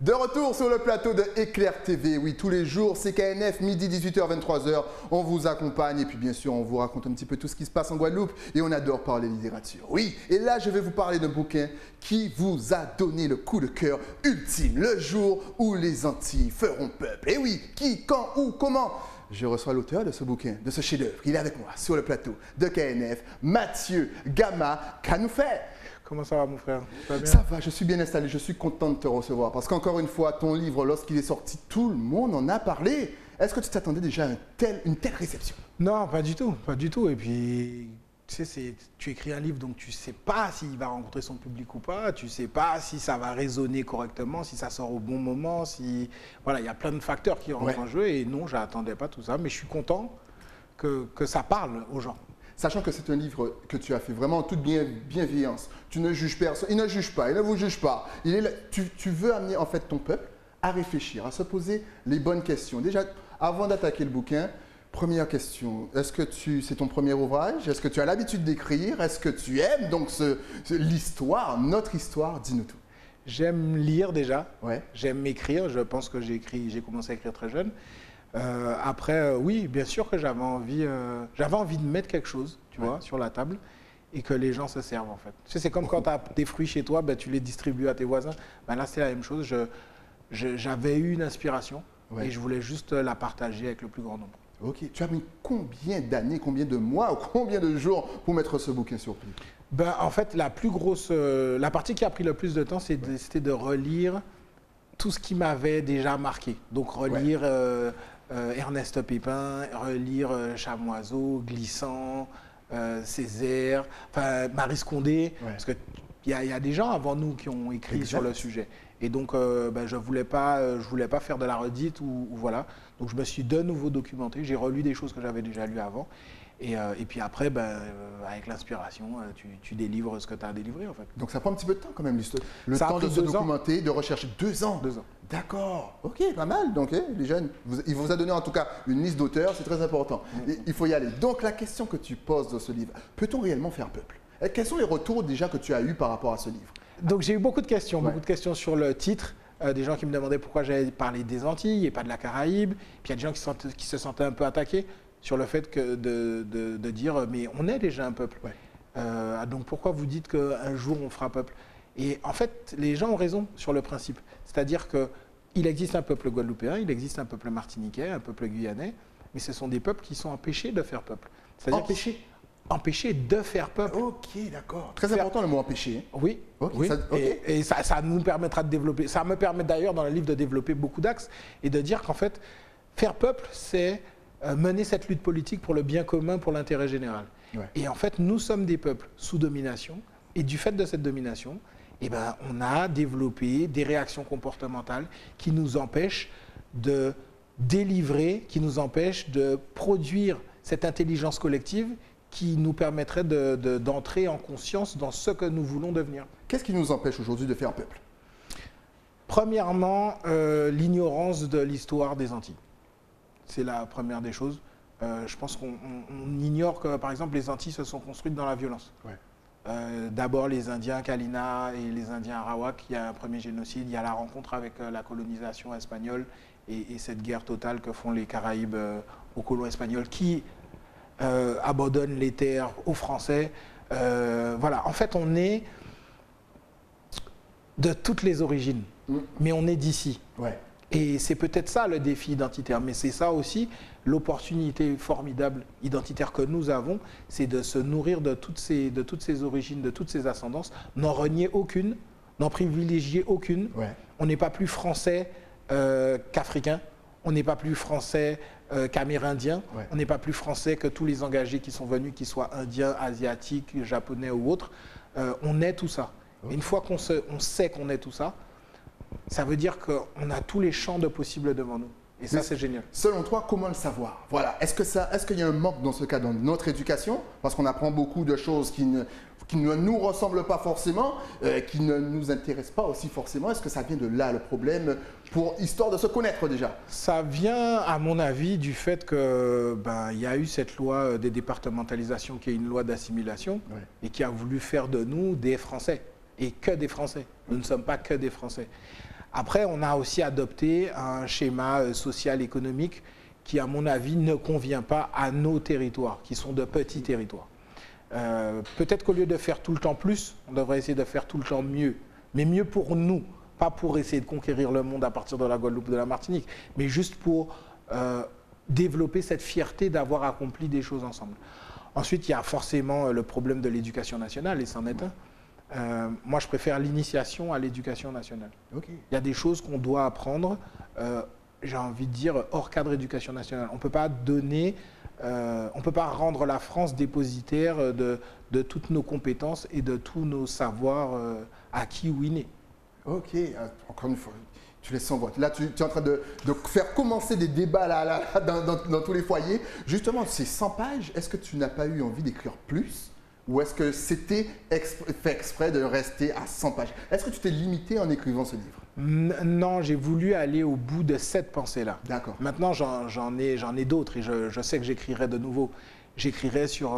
De retour sur le plateau de Éclair TV, oui, tous les jours, CKNF, midi 18h, 23h, on vous accompagne et puis bien sûr, on vous raconte un petit peu tout ce qui se passe en Guadeloupe et on adore parler littérature. Oui, et là, je vais vous parler d'un bouquin qui vous a donné le coup de cœur ultime, le jour où les Antilles feront peuple. Et oui, qui, quand, où, comment? Je reçois l'auteur de ce bouquin, de ce chef-d'œuvre. Il est avec moi sur le plateau de KNF, Mathieu Gama Kanoufet. Comment ça va, mon frère? Ça va, je suis bien installé, je suis content de te recevoir. Parce qu'encore une fois, ton livre, lorsqu'il est sorti, tout le monde en a parlé. Est-ce que tu t'attendais déjà à une telle réception? Non, pas du tout, pas du tout. Et puis, tu sais, tu écris un livre, donc tu ne sais pas s'il va rencontrer son public ou pas, tu ne sais pas si ça va résonner correctement, si ça sort au bon moment, si... Voilà, il y a plein de facteurs qui rentrent en jeu et non, je n'attendais pas tout ça, mais je suis content que ça parle aux gens. Sachant que c'est un livre que tu as fait vraiment en toute bienveillance. Tu ne juges personne, il ne juge pas, il ne vous juge pas. Tu veux amener en fait ton peuple à réfléchir, à se poser les bonnes questions. Déjà, avant d'attaquer le bouquin, première question, est-ce que c'est ton premier ouvrage? Est-ce que tu as l'habitude d'écrire? Est-ce que tu aimes donc l'histoire, notre histoire? Dis-nous tout. J'aime lire déjà, ouais. J'aime écrire, je pense que j'ai commencé à écrire très jeune. Après, oui, bien sûr que j'avais envie de mettre quelque chose, tu vois, sur la table et que les gens se servent en fait. Tu sais, c'est comme quand tu as des fruits chez toi, ben, tu les distribues à tes voisins. Ben, là, c'est la même chose. J'avais eu une inspiration et je voulais juste la partager avec le plus grand nombre. Ok. Tu as mis combien d'années, combien de mois ou combien de jours pour mettre ce bouquin sur pied? Ben, en fait, la partie qui a pris le plus de temps, c'était de relire tout ce qui m'avait déjà marqué. Donc, relire... Ernest Pépin, relire Chamoiseau, Glissant, Césaire, enfin Maryse Condé, parce qu'il y a des gens avant nous qui ont écrit sur le sujet. Et donc, je voulais pas faire de la redite ou voilà. Donc, je me suis de nouveau documenté. J'ai relu des choses que j'avais déjà lues avant. Et puis après, avec l'inspiration, tu délivres ce que tu as délivré en fait. Donc ça prend un petit peu de temps quand même, le temps de se documenter, de rechercher. 2 ans. 2 ans. D'accord, ok, pas mal. Donc les jeunes, il vous a donné en tout cas une liste d'auteurs, c'est très important. Et il faut y aller. Donc la question que tu poses dans ce livre, peut-on réellement faire peuple? Et quels sont les retours déjà que tu as eus par rapport à ce livre? Donc j'ai eu beaucoup de questions, sur le titre. Des gens qui me demandaient pourquoi j'avais parlé des Antilles et pas de la Caraïbe. Puis il y a des gens qui se sentaient un peu attaqués sur le fait de dire mais on est déjà un peuple. Donc pourquoi vous dites qu'un jour on fera peuple? Et en fait, les gens ont raison sur le principe. C'est-à-dire qu'il existe un peuple guadeloupéen, il existe un peuple martiniquais, un peuple guyanais, mais ce sont des peuples qui sont empêchés de faire peuple. Empêchés de faire peuple. Ok, d'accord. Très important le mot empêcher. Oui. Okay, oui. Et ça nous permettra de développer. Ça me permet d'ailleurs dans le livre de développer beaucoup d'axes et de dire qu'en fait, faire peuple, c'est mener cette lutte politique pour le bien commun, pour l'intérêt général. Et en fait, nous sommes des peuples sous domination. Et du fait de cette domination, on a développé des réactions comportementales qui nous empêchent de délivrer, qui nous empêchent de produire cette intelligence collective qui nous permettrait d'entrer en conscience dans ce que nous voulons devenir. Qu'est-ce qui nous empêche aujourd'hui de faire peuple? Premièrement, l'ignorance de l'histoire des Antilles. C'est la première des choses. Je pense qu'on ignore que, par exemple, les Antilles se sont construites dans la violence. D'abord, les Indiens Kalina et les Indiens Arawak, il y a un premier génocide, il y a la rencontre avec la colonisation espagnole et cette guerre totale que font les Caraïbes aux colons espagnols qui abandonnent les terres aux Français. Voilà, en fait, on est de toutes les origines, mais on est d'ici. Et c'est peut-être ça le défi identitaire, mais c'est ça aussi l'opportunité formidable identitaire que nous avons, c'est de se nourrir de toutes ces origines, de toutes ces ascendances, n'en renier aucune, n'en privilégier aucune. On n'est pas plus français qu'africain, on n'est pas plus français qu'amérindien, on n'est pas plus français que tous les engagés qui sont venus, qu'ils soient indiens, asiatiques, japonais ou autres. On est tout ça. Et une fois qu'on sait qu'on est tout ça, ça veut dire qu'on a tous les champs de possibles devant nous. Et ça, c'est génial. Selon toi, comment le savoir? Voilà. Est-ce qu'il y a un manque dans ce cas dans notre éducation? Parce qu'on apprend beaucoup de choses qui ne nous ressemblent pas forcément, qui ne nous intéressent pas aussi forcément. Est-ce que ça vient de là le problème, histoire de se connaître déjà? Ça vient, à mon avis, du fait que il y a eu cette loi des départementalisations qui est une loi d'assimilation et qui a voulu faire de nous des Français. Et que des Français. Nous ne sommes pas que des Français. Après, on a aussi adopté un schéma social économique qui, à mon avis, ne convient pas à nos territoires, qui sont de petits territoires. Peut-être qu'au lieu de faire tout le temps plus, on devrait essayer de faire tout le temps mieux. Mais mieux pour nous, pas pour essayer de conquérir le monde à partir de la Guadeloupe, de la Martinique, mais juste pour développer cette fierté d'avoir accompli des choses ensemble. Ensuite, il y a forcément le problème de l'éducation nationale, et c'en est un. Moi, je préfère l'initiation à l'éducation nationale. Okay. Il y a des choses qu'on doit apprendre, j'ai envie de dire, hors cadre éducation nationale. On ne peut pas donner, on ne peut pas rendre la France dépositaire de toutes nos compétences et de tous nos savoirs acquis ou innés. Ok, encore une fois, tu les sens. Là, tu es en train de faire commencer des débats là, dans tous les foyers. Justement, ces 100 pages, est-ce que tu n'as pas eu envie d'écrire plus? Ou est-ce que c'était fait exprès de rester à 100 pages? Est-ce que tu t'es limité en écrivant ce livre? Non, j'ai voulu aller au bout de cette pensée-là. D'accord. Maintenant, j'en ai d'autres et je sais que j'écrirai de nouveau. J'écrirai sur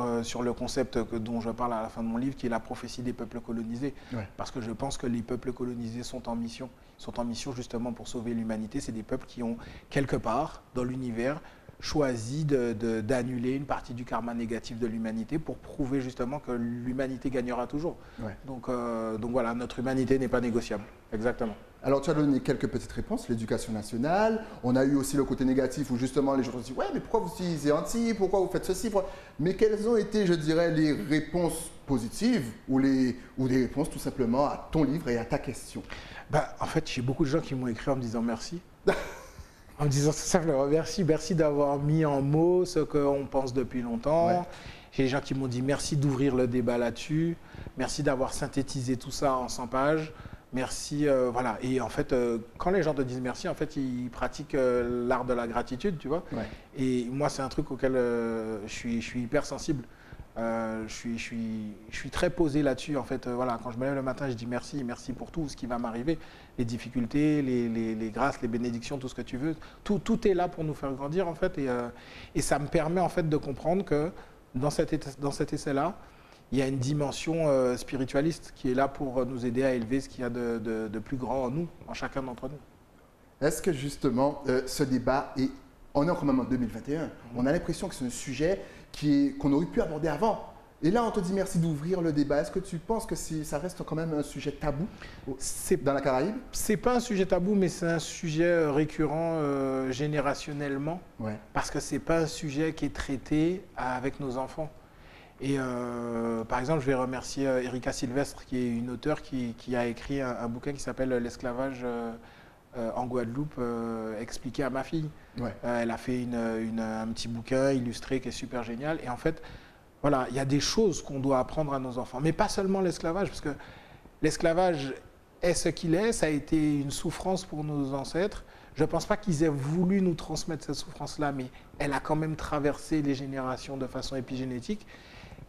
le concept dont je parle à la fin de mon livre, qui est la prophétie des peuples colonisés. Ouais. Parce que je pense que les peuples colonisés sont en mission. Ils sont en mission justement pour sauver l'humanité. C'est des peuples qui ont, quelque part, dans l'univers, choisi d'annuler une partie du karma négatif de l'humanité pour prouver justement que l'humanité gagnera toujours. Ouais. Donc voilà, notre humanité n'est pas négociable. Exactement. Alors, tu as donné quelques petites réponses, l'éducation nationale. On a eu aussi le côté négatif où justement les gens se disent « Ouais, mais pourquoi vous utilisez anti? Pourquoi vous faites ceci ?» Mais quelles ont été, je dirais, les réponses positives ou des réponses tout simplement à ton livre et à ta question? En fait, j'ai beaucoup de gens qui m'ont écrit en me disant merci. En me disant simplement merci d'avoir mis en mots ce qu'on pense depuis longtemps. Ouais. J'ai des gens qui m'ont dit merci d'ouvrir le débat là-dessus, merci d'avoir synthétisé tout ça en 100 pages. Merci, voilà. Et en fait, quand les gens te disent merci, en fait, ils pratiquent l'art de la gratitude, tu vois. Ouais. Et moi, c'est un truc auquel je suis hyper sensible. Je suis très posé là-dessus, en fait. Voilà, quand je me lève le matin, je dis merci, merci pour tout ce qui va m'arriver, les difficultés, les grâces, les bénédictions, tout ce que tu veux. Tout est là pour nous faire grandir, en fait. Et ça me permet, en fait, de comprendre que dans cet essai-là, il y a une dimension spiritualiste qui est là pour nous aider à élever ce qu'il y a de plus grand en nous, en chacun d'entre nous. Est-ce que justement, ce débat, on est quand même en 2021, on a l'impression que c'est un sujet qu'on aurait pu aborder avant. Et là, on te dit merci d'ouvrir le débat. Est-ce que tu penses que ça reste quand même un sujet tabou dans la Caraïbe? C'est pas un sujet tabou, mais c'est un sujet récurrent générationnellement. Ouais. Parce que c'est pas un sujet qui est traité avec nos enfants. Et par exemple, je vais remercier Erika Sylvestre, qui est une auteure qui a écrit un bouquin qui s'appelle « L'esclavage en Guadeloupe expliqué à ma fille ouais. ». Elle a fait un petit bouquin illustré qui est super génial. Et en fait, voilà, il y a des choses qu'on doit apprendre à nos enfants. Mais pas seulement l'esclavage, parce que l'esclavage est ce qu'il est. Ça a été une souffrance pour nos ancêtres. Je ne pense pas qu'ils aient voulu nous transmettre cette souffrance-là, mais elle a quand même traversé les générations de façon épigénétique.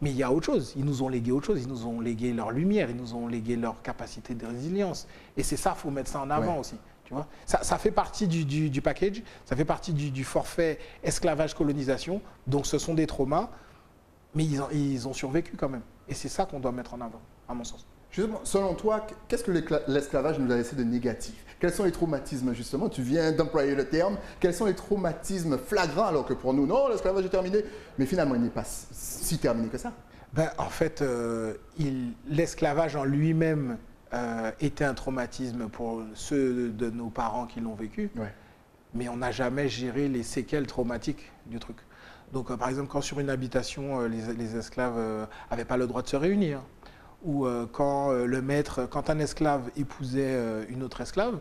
Mais il y a autre chose, ils nous ont légué autre chose, ils nous ont légué leur lumière, ils nous ont légué leur capacité de résilience. Et c'est ça, il faut mettre ça en avant ouais. aussi. Tu vois, ça fait partie du package, ça fait partie du forfait esclavage-colonisation. Donc ce sont des traumas, mais ils ont survécu quand même. Et c'est ça qu'on doit mettre en avant, à mon sens. Justement, selon toi, qu'est-ce que l'esclavage nous a laissé de négatif? Quels sont les traumatismes, justement? Tu viens d'employer le terme. Quels sont les traumatismes flagrants, alors que pour nous, non, l'esclavage est terminé, mais finalement, il n'est pas si terminé que ça? En fait, l'esclavage en lui-même était un traumatisme pour ceux de nos parents qui l'ont vécu, ouais. mais on n'a jamais géré les séquelles traumatiques du truc. Donc, par exemple, quand sur une habitation, les esclaves n'avaient pas le droit de se réunir, ou quand un esclave épousait une autre esclave,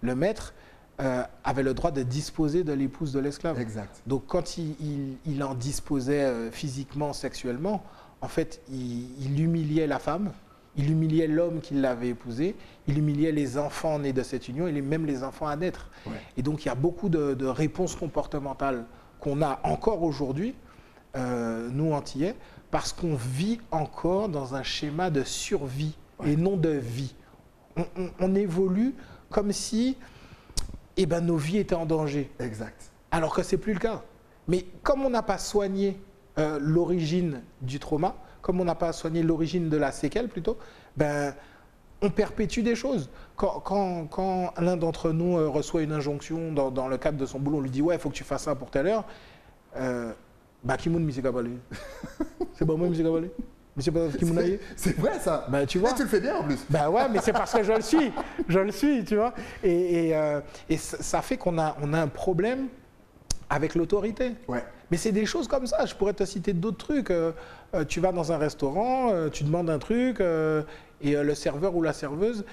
le maître avait le droit de disposer de l'épouse de l'esclave. Exact. Donc quand il en disposait physiquement, sexuellement, en fait, il humiliait la femme, il humiliait l'homme qui l'avait épousée, il humiliait les enfants nés de cette union et même les enfants à naître. Ouais. Et donc il y a beaucoup de réponses comportementales qu'on a encore aujourd'hui, nous Antillais, parce qu'on vit encore dans un schéma de survie ouais. et non de vie. On évolue comme si nos vies étaient en danger. Exact. Alors que ce n'est plus le cas. Mais comme on n'a pas soigné l'origine du trauma, comme on n'a pas soigné l'origine de la séquelle plutôt, on perpétue des choses. Quand l'un d'entre nous reçoit une injonction dans le cadre de son boulot, on lui dit « ouais, il faut que tu fasses ça pour telle heure », qui moun mi se kapale. C'est pas moi mi se kapale. Mais c'est pas qui moun aille. C'est vrai ça. Bah, tu vois. Et tu le fais bien en plus. Bah ouais, mais c'est parce que je le suis, tu vois. Et ça fait qu'on a un problème avec l'autorité. Ouais. Mais c'est des choses comme ça. Je pourrais te citer d'autres trucs. Tu vas dans un restaurant, tu demandes un truc et le serveur ou la serveuse,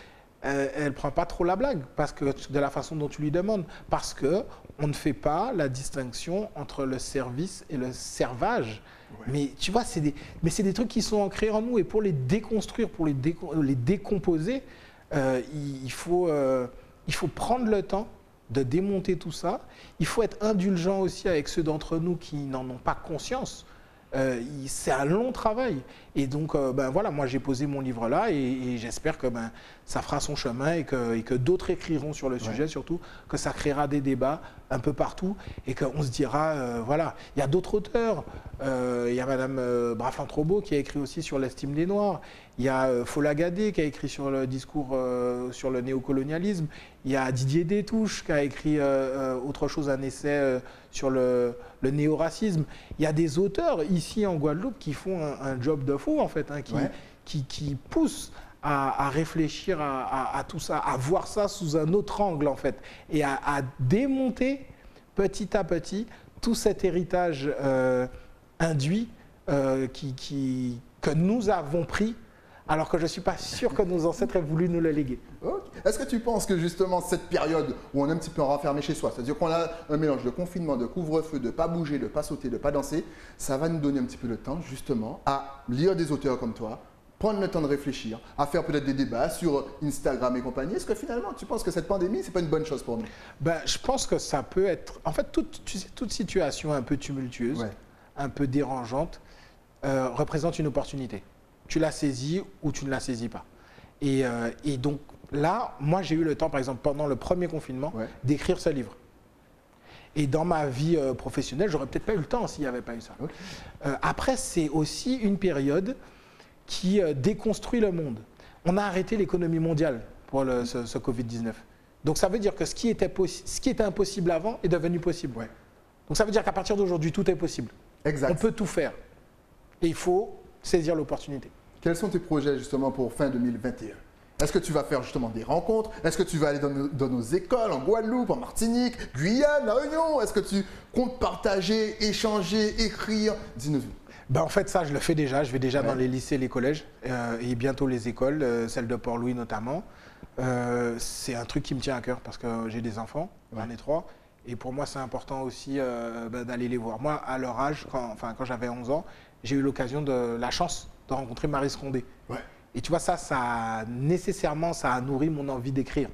elle ne prend pas trop la blague parce que de la façon dont tu lui demandes. Parce qu'on ne fait pas la distinction entre le service et le servage. Ouais. Mais tu vois, c'est des trucs qui sont ancrés en nous et pour les déconstruire, pour les décomposer, il faut prendre le temps de démonter tout ça. Il faut être indulgent aussi avec ceux d'entre nous qui n'en ont pas conscience. C'est un long travail. Et donc, voilà, moi j'ai posé mon livre là et j'espère que ça fera son chemin et que d'autres écriront sur le sujet, surtout que ça créera des débats un peu partout et qu'on se dira, voilà, il y a d'autres auteurs. Il y a Madame Braflan-Trobo qui a écrit aussi sur l'estime des Noirs. Il y a Fola Gadé qui a écrit sur le discours sur le néocolonialisme. Il y a Didier Détouche qui a écrit autre chose, un essai sur le néo-racisme. Il y a des auteurs ici en Guadeloupe qui font un job de fou en fait, hein, qui poussent à réfléchir à tout ça, à voir ça sous un autre angle en fait, et à démonter petit à petit tout cet héritage induit que nous avons pris, alors que je ne suis pas sûr que nos ancêtres aient voulu nous le léguer. Okay. Est-ce que tu penses que justement cette période où on est un petit peu renfermé chez soi, c'est-à-dire qu'on a un mélange de confinement, de couvre-feu, de ne pas bouger, de ne pas sauter, de ne pas danser, ça va nous donner un petit peu de temps justement à lire des auteurs comme toi, prendre le temps de réfléchir, à faire peut-être des débats sur Instagram et compagnie. Est-ce que finalement tu penses que cette pandémie, ce n'est pas une bonne chose pour nous? Je pense que ça peut être… En fait, toute situation un peu tumultueuse, un peu dérangeante, représente une opportunité. Tu la saisis ou tu ne la saisis pas. Et donc là, moi j'ai eu le temps, par exemple, pendant le premier confinement, d'écrire ce livre. Et dans ma vie professionnelle, j'aurais peut-être pas eu le temps s'il n'y avait pas eu ça. Okay. Après, c'est aussi une période qui déconstruit le monde. On a arrêté l'économie mondiale pour ce Covid-19. Donc ça veut dire que ce qui était impossible avant est devenu possible. Ouais. Donc ça veut dire qu'à partir d'aujourd'hui, tout est possible. Exact. On peut tout faire. Et il faut saisir l'opportunité. Quels sont tes projets justement pour fin 2021? Est-ce que tu vas faire justement des rencontres? Est-ce que tu vas aller dans nos écoles en Guadeloupe, en Martinique, Guyane, La Réunion? Est-ce que tu comptes partager, échanger, écrire? Dis-nous. En fait, ça, je le fais déjà. Je vais déjà dans les lycées, les collèges et bientôt les écoles, celle de Port-Louis notamment. C'est un truc qui me tient à cœur parce que j'ai des enfants, j'en ai 3. Et pour moi, c'est important aussi d'aller les voir. Moi, à leur âge, quand j'avais 11 ans, j'ai eu la chance de rencontrer Maryse Condé. Ouais. Et tu vois, nécessairement, ça a nourri mon envie d'écrire.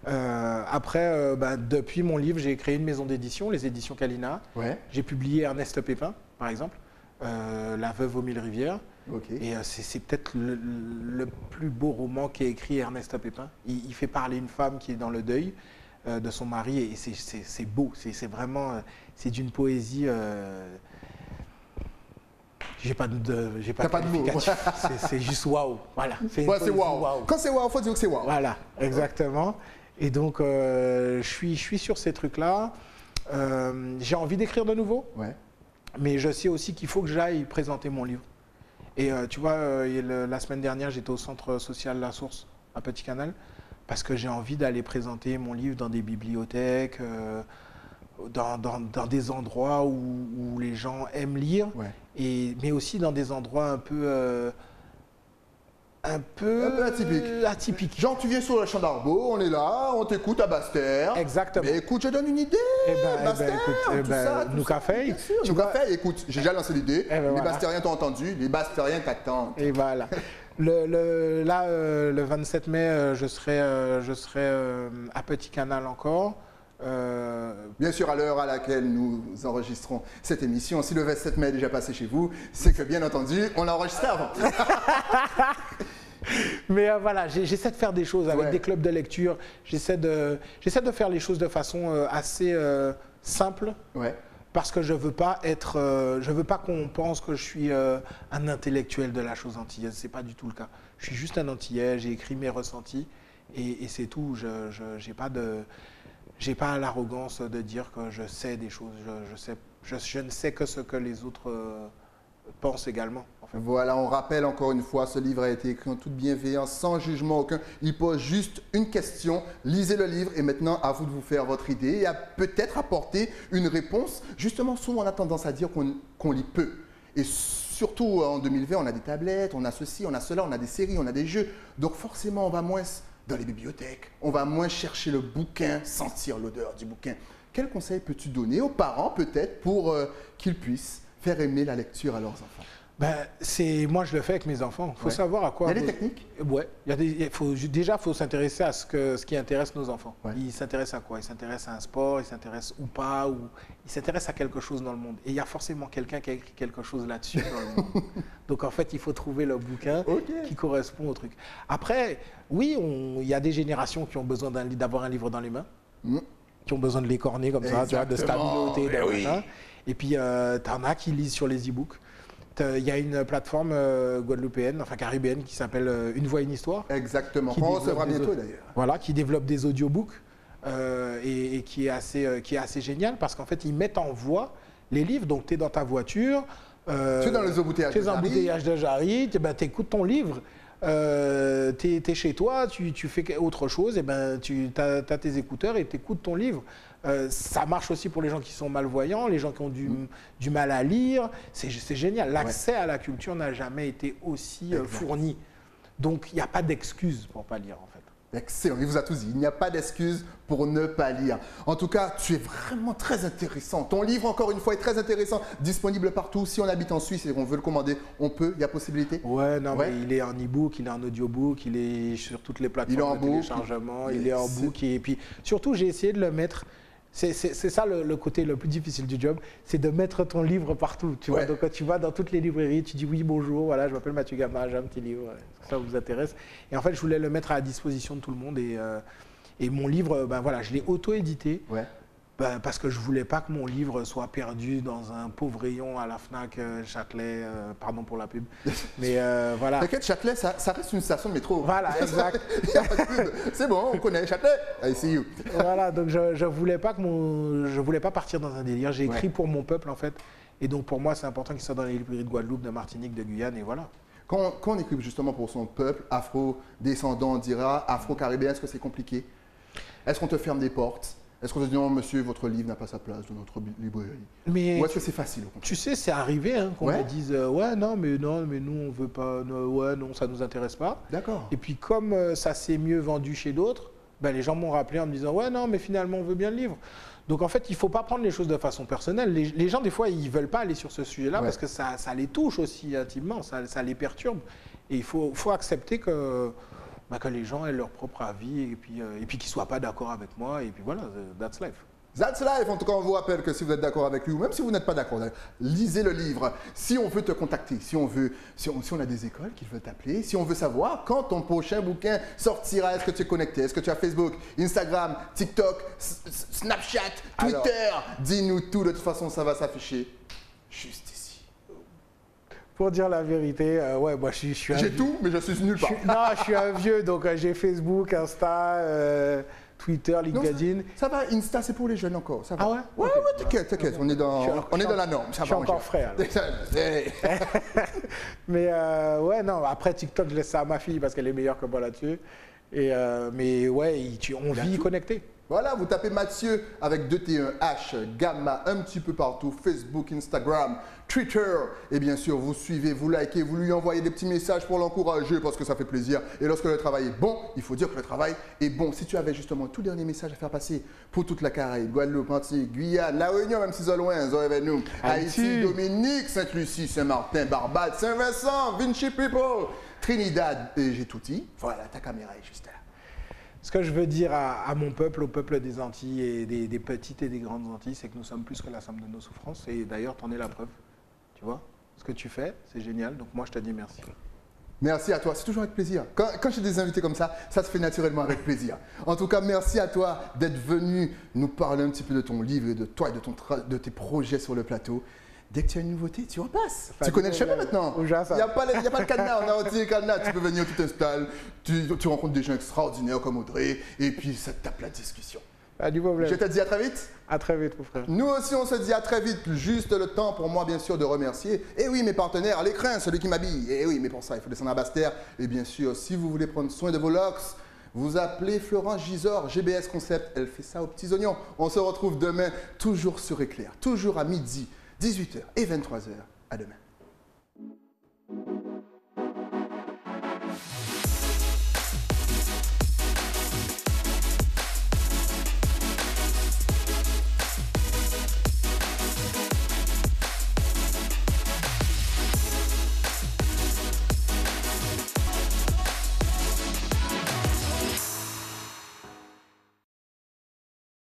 Après, depuis mon livre, j'ai créé une maison d'édition, les éditions Kalina. Ouais. J'ai publié Ernest Pépin, par exemple, La veuve aux mille rivières. Okay. Et c'est peut-être le plus beau roman qu'ait écrit Ernest Pépin. Il fait parler une femme qui est dans le deuil de son mari et c'est beau, c'est vraiment, c'est d'une poésie… J'ai pas de mots. C'est juste waouh. Voilà. C'est waouh. Quand c'est waouh, il faut dire que c'est waouh. Voilà, exactement. Et donc, je suis sur ces trucs-là. J'ai envie d'écrire de nouveau. Ouais. Mais je sais aussi qu'il faut que j'aille présenter mon livre. Et tu vois, la semaine dernière, j'étais au centre social La Source, à Petit Canal, parce que j'ai envie d'aller présenter mon livre dans des bibliothèques, dans des endroits où les gens aiment lire, mais aussi dans des endroits un peu atypiques. Genre, tu viens sur le champ d'Arbaud, on est là, on t'écoute à Basse-Terre. Exactement. Mais écoute, je donne une idée. Basse-Terre, nous café. Écoute, j'ai déjà lancé l'idée. Les Basse-Terriens t'ont entendu, les Basse-Terriens t'attendent. Et voilà. Le 27 mai, je serai à Petit Canal encore. Bien sûr, à l'heure à laquelle nous enregistrons cette émission, si le 27 mai est déjà passé chez vous, c'est que bien entendu, on l'a enregistré avant. Mais voilà, j'essaie de faire des choses avec des clubs de lecture. J'essaie de faire les choses de façon assez simple. Ouais. Parce que je veux pas qu'on pense que je suis un intellectuel de la chose antillaise. C'est pas du tout le cas. Je suis juste un Antillais. J'ai écrit mes ressentis et c'est tout. J'ai pas l'arrogance de dire que je sais des choses. Je ne sais que ce que les autres pensent également. En fait. Voilà, on rappelle encore une fois, ce livre a été écrit en toute bienveillance, sans jugement aucun. Il pose juste une question, lisez le livre et maintenant à vous de vous faire votre idée et à peut-être apporter une réponse. Justement, souvent on a tendance à dire qu'on lit peu. Et surtout en 2020, on a des tablettes, on a ceci, on a cela, on a des séries, on a des jeux. Donc forcément, on va moins dans les bibliothèques, on va moins chercher le bouquin, sentir l'odeur du bouquin. Quel conseil peux-tu donner aux parents peut-être pour qu'ils puissent faire aimer la lecture à leurs enfants? Moi, je le fais avec mes enfants. Il faut savoir à quoi... Il y a des techniques? Ouais. Il faut s'intéresser à ce qui intéresse nos enfants. Ouais. Ils s'intéressent à quoi? Ils s'intéressent à un sport, ils s'intéressent ou pas, ou ils s'intéressent à quelque chose dans le monde. Et il y a forcément quelqu'un qui a écrit quelque chose là-dessus dans le monde. Donc, en fait, il faut trouver le bouquin qui correspond au truc. Après, oui, il y a des générations qui ont besoin d'avoir un livre dans les mains, qui ont besoin de l'écorner comme ça, tu vois, de stabilité, Et puis, t'en as qui lisent sur les e-books. Il y a une plateforme guadeloupéenne, enfin caribéenne, qui s'appelle Une Voix, une Histoire. Exactement. On recevra bientôt d'ailleurs. Voilà, qui développe des audiobooks et qui est assez génial parce qu'en fait, ils mettent en voix les livres. Donc, tu es dans ta voiture. Tu es dans les embouteillages de Jarry. Tu écoutes ton livre. Tu es chez toi, tu fais autre chose, et tu as tes écouteurs et tu écoutes ton livre. Ça marche aussi pour les gens qui sont malvoyants, les gens qui ont du mal à lire. C'est génial. L'accès à la culture n'a jamais été aussi fourni. Donc, il n'y a pas d'excuse pour ne pas lire, en fait. Excellent, il vous a tous dit, il n'y a pas d'excuse pour ne pas lire. En tout cas, tu es vraiment très intéressant. Ton livre, encore une fois, est très intéressant, disponible partout. Si on habite en Suisse et qu'on veut le commander, on peut, il y a possibilité? Mais il est en e-book, il est en audiobook, il est sur toutes les plateformes de téléchargement, il est en book. Et puis, surtout, j'ai essayé de le mettre... C'est ça le côté le plus difficile du job, c'est de mettre ton livre partout. Tu vois, donc quand tu vas dans toutes les librairies, tu dis oui, bonjour, voilà, je m'appelle Mathieu Gama, j'ai un petit livre, ça vous intéresse. Et en fait, je voulais le mettre à la disposition de tout le monde. Et mon livre, je l'ai auto-édité. Parce que je ne voulais pas que mon livre soit perdu dans un pauvre rayon à la FNAC Châtelet, pardon pour la pub. Mais voilà. T'inquiète, Châtelet, ça reste une station de métro. Voilà, exact. C'est bon, on connaît Châtelet. I see you. Voilà, donc je voulais pas partir dans un délire. J'ai écrit pour mon peuple, en fait. Et donc pour moi, c'est important qu'il soit dans les librairies de Guadeloupe, de Martinique, de Guyane, et voilà. Quand on écrit justement pour son peuple, afro-descendant, on dira, afro-caribéen, est-ce que c'est compliqué? Est-ce qu'on te ferme des portes? Est-ce qu'on te dit non, monsieur, votre livre n'a pas sa place dans notre librairie? Ou est-ce que c'est facile? Tu sais, c'est arrivé qu'on me dise non, mais nous, on veut pas, non, ça nous intéresse pas. D'accord. Et puis, comme ça s'est mieux vendu chez d'autres, les gens m'ont rappelé en me disant non, mais finalement, on veut bien le livre. Donc, en fait, il ne faut pas prendre les choses de façon personnelle. Les gens, des fois, ils ne veulent pas aller sur ce sujet-là parce que ça les touche aussi intimement, ça les perturbe. Et il faut accepter que les gens aient leur propre avis et puis qu'ils ne soient pas d'accord avec moi. Et puis voilà, that's life. That's life. En tout cas, on vous rappelle que si vous êtes d'accord avec lui ou même si vous n'êtes pas d'accord, lisez le livre. Si on veut te contacter, si on a des écoles qui veulent t'appeler, si on veut savoir quand ton prochain bouquin sortira, est-ce que tu es connecté, est-ce que tu as Facebook, Instagram, TikTok, Snapchat, Twitter, dis-nous tout. De toute façon, ça va s'afficher juste ici. Pour dire la vérité, moi je suis un vieux. J'ai tout, mais je suis nulle part. Je suis un vieux, donc j'ai Facebook, Insta, Twitter, LinkedIn. Non, ça va, Insta, c'est pour les jeunes encore. Ça va. Ah ouais? Ouais, t'inquiète, on est dans la norme. Je suis encore frais. Mais après TikTok, je laisse ça à ma fille parce qu'elle est meilleure que moi là-dessus. Mais on vit connecté. Voilà, vous tapez Mathieu avec 2 T1H, Gamma, un petit peu partout, Facebook, Instagram, Twitter. Et bien sûr, vous suivez, vous likez, vous lui envoyez des petits messages pour l'encourager parce que ça fait plaisir. Et lorsque le travail est bon, il faut dire que le travail est bon. Si tu avais justement un tout dernier message à faire passer pour toute la Caraïbe, Guadeloupe, Antilles, Guyane, La Réunion, même si c'est loin, nous, Haïti, Dominique, Sainte-Lucie, Saint-Martin, Barbade, Saint-Vincent, Vinci People, Trinidad, et j'ai tout dit. Voilà, ta caméra est juste là. Ce que je veux dire à mon peuple, au peuple des Antilles et des petites et des grandes Antilles, c'est que nous sommes plus que la somme de nos souffrances. Et d'ailleurs, tu en es la preuve. Tu vois, ce que tu fais, c'est génial. Donc moi, je te dis merci. Merci à toi, c'est toujours avec plaisir. Quand j'ai des invités comme ça se fait naturellement avec plaisir. En tout cas, merci à toi d'être venu nous parler un petit peu de ton livre et de toi et de tes projets sur le plateau. Dès que tu as une nouveauté, tu repasses. Tu connais le chemin maintenant. Il n'y a pas le cadenas, on a retiré le cadenas. Tu peux venir, tu t'installes, tu rencontres des gens extraordinaires comme Audrey, et puis ça te tape la discussion. Pas du problème. Je te dis à très vite. À très vite, mon frère. Nous aussi, on se dit à très vite. Juste le temps pour moi, bien sûr, de remercier. Et oui, mes partenaires, l'écrin, celui qui m'habille. Et oui, mais pour ça, il faut descendre à Basse-Terre. Et bien sûr, si vous voulez prendre soin de vos locks, vous appelez Florence Gisors, GBS Concept. Elle fait ça aux petits oignons. On se retrouve demain, toujours sur Éclair, toujours à midi, 18h et 23h. À demain.